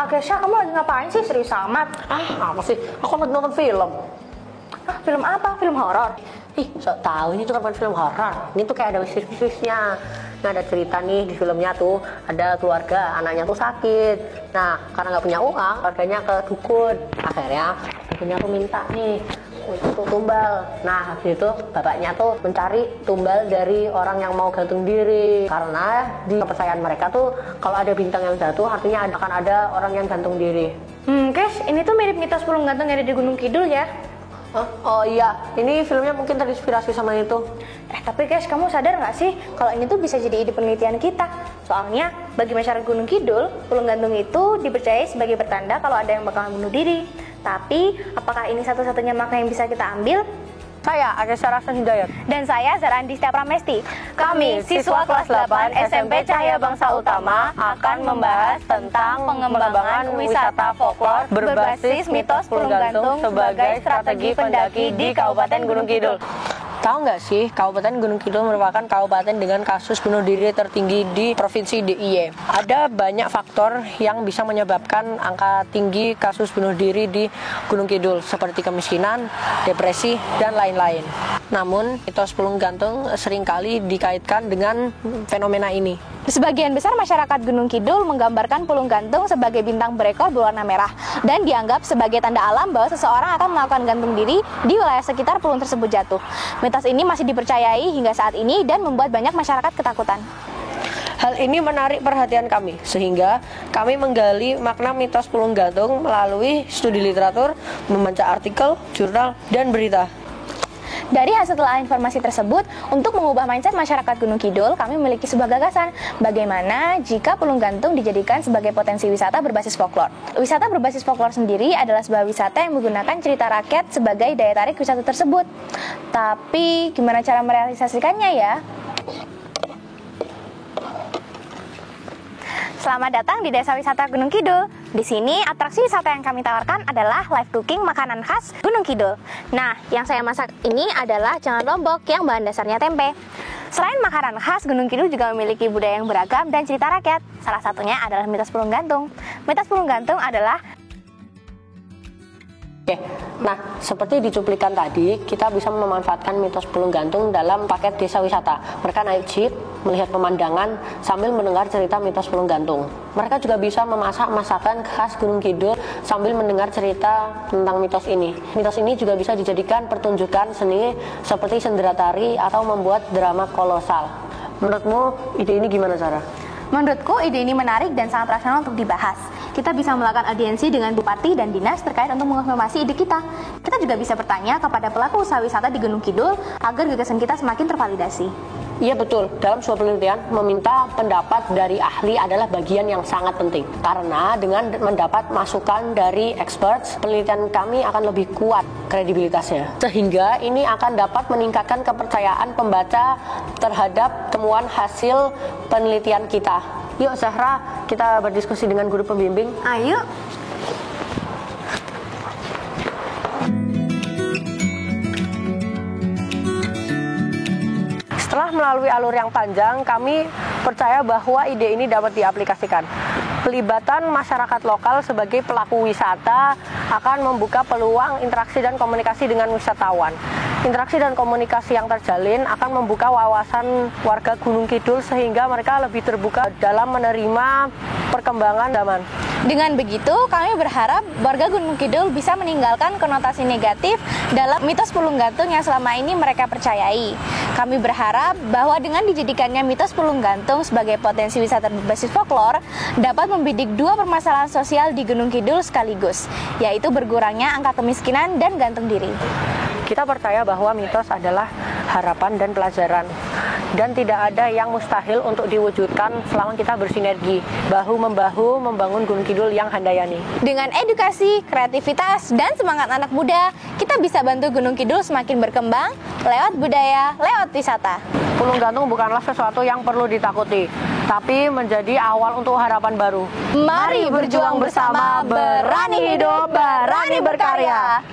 Kesha, kamu lagi ngapain sih? Serius amat. Apa sih? Aku lagi nonton film. Film apa? Film horor? Ih, sok tahu ini tuh kan bukan film horor. Ini tuh kayak ada mistis-mistisnya. Nah, ada cerita nih di filmnya tuh, ada keluarga anaknya tuh sakit. Nah, karena nggak punya uang, keluarganya ke dukun. Akhirnya dukunnya tuh minta nih untuk tumbal. Nah, habis itu bapaknya tuh mencari tumbal dari orang yang mau gantung diri. Karena di kepercayaan mereka tuh kalau ada bintang yang jatuh artinya akan ada orang yang gantung diri. Kes, ini tuh mirip mitos pulung gantung yang ada di Gunung Kidul ya? Oh iya, ini filmnya mungkin terinspirasi sama itu. Tapi Kes, kamu sadar nggak sih kalau ini tuh bisa jadi ide penelitian kita? Soalnya bagi masyarakat Gunung Kidul, pulung gantung itu dipercaya sebagai pertanda kalau ada yang bakalan bunuh diri. Tapi, apakah ini satu-satunya makna yang bisa kita ambil? Saya, Kesha Rasna Hidayat. Dan saya, Zara Andistia Pramesti. Kami, siswa kelas 8 SMP Cahaya Bangsa Utama, akan membahas tentang pengembangan wisata folklor berbasis mitos pulung gantung sebagai strategi pendaki di Kabupaten Gunung Kidul. Tahu nggak sih, Kabupaten Gunung Kidul merupakan kabupaten dengan kasus bunuh diri tertinggi di Provinsi DIY. Ada banyak faktor yang bisa menyebabkan angka tinggi kasus bunuh diri di Gunung Kidul, seperti kemiskinan, depresi, dan lain-lain. Namun, mitos pulung gantung seringkali dikaitkan dengan fenomena ini. Sebagian besar masyarakat Gunung Kidul menggambarkan pulung gantung sebagai bintang berekor berwarna merah dan dianggap sebagai tanda alam bahwa seseorang akan melakukan gantung diri di wilayah sekitar pulung tersebut jatuh. Mitos ini masih dipercayai hingga saat ini dan membuat banyak masyarakat ketakutan. Hal ini menarik perhatian kami, sehingga kami menggali makna mitos pulung gantung melalui studi literatur, membaca artikel, jurnal, dan berita. Dari hasil telah informasi tersebut, untuk mengubah mindset masyarakat Gunung Kidul, kami memiliki sebuah gagasan. Bagaimana jika pulung gantung dijadikan sebagai potensi wisata berbasis folklor? Wisata berbasis folklor sendiri adalah sebuah wisata yang menggunakan cerita rakyat sebagai daya tarik wisata tersebut. Tapi, gimana cara merealisasikannya ya? Selamat datang di Desa Wisata Gunung Kidul. Di sini, atraksi wisata yang kami tawarkan adalah live cooking makanan khas Gunung Kidul. Nah, yang saya masak ini adalah jangan lombok yang bahan dasarnya tempe. Selain makanan khas, Gunung Kidul juga memiliki budaya yang beragam dan cerita rakyat. Salah satunya adalah mitos pulung gantung. Mitos pulung gantung adalah Nah, seperti di cuplikan tadi, kita bisa memanfaatkan mitos pulung gantung dalam paket desa wisata. Mereka naik jeep, melihat pemandangan, sambil mendengar cerita mitos pulung gantung. Mereka juga bisa memasak masakan khas Gunung Kidul sambil mendengar cerita tentang mitos ini. Mitos ini juga bisa dijadikan pertunjukan seni seperti sendera tari atau membuat drama kolosal. Menurutmu ide ini gimana, Sarah? Menurutku ide ini menarik dan sangat rasional untuk dibahas. Kita bisa melakukan audiensi dengan bupati dan dinas terkait untuk mengonfirmasi ide kita. Kita juga bisa bertanya kepada pelaku usaha wisata di Gunung Kidul agar gagasan kita semakin tervalidasi. Iya betul, dalam sebuah penelitian meminta pendapat dari ahli adalah bagian yang sangat penting. Karena dengan mendapat masukan dari experts, penelitian kami akan lebih kuat kredibilitasnya. Sehingga ini akan dapat meningkatkan kepercayaan pembaca terhadap temuan hasil penelitian kita. Yuk Zahra, kita berdiskusi dengan guru pembimbing. Ayo. Setelah melalui alur yang panjang, kami percaya bahwa ide ini dapat diaplikasikan. Pelibatan masyarakat lokal sebagai pelaku wisata akan membuka peluang interaksi dan komunikasi dengan wisatawan. Interaksi dan komunikasi yang terjalin akan membuka wawasan warga Gunung Kidul sehingga mereka lebih terbuka dalam menerima perkembangan zaman. Dengan begitu, kami berharap warga Gunung Kidul bisa meninggalkan konotasi negatif dalam mitos pulung gantung yang selama ini mereka percayai. Kami berharap bahwa dengan dijadikannya mitos pulung gantung sebagai potensi wisata berbasis folklor dapat membidik dua permasalahan sosial di Gunung Kidul sekaligus, yaitu berkurangnya angka kemiskinan dan gantung diri. Kita percaya bahwa mitos adalah harapan dan pelajaran, dan tidak ada yang mustahil untuk diwujudkan selama kita bersinergi, bahu-membahu membangun Gunung Kidul yang handayani. Dengan edukasi, kreativitas, dan semangat anak muda, kita bisa bantu Gunung Kidul semakin berkembang lewat budaya, lewat wisata. Pulung gantung bukanlah sesuatu yang perlu ditakuti, tapi menjadi awal untuk harapan baru. Mari berjuang bersama, berani hidup, berani berkarya.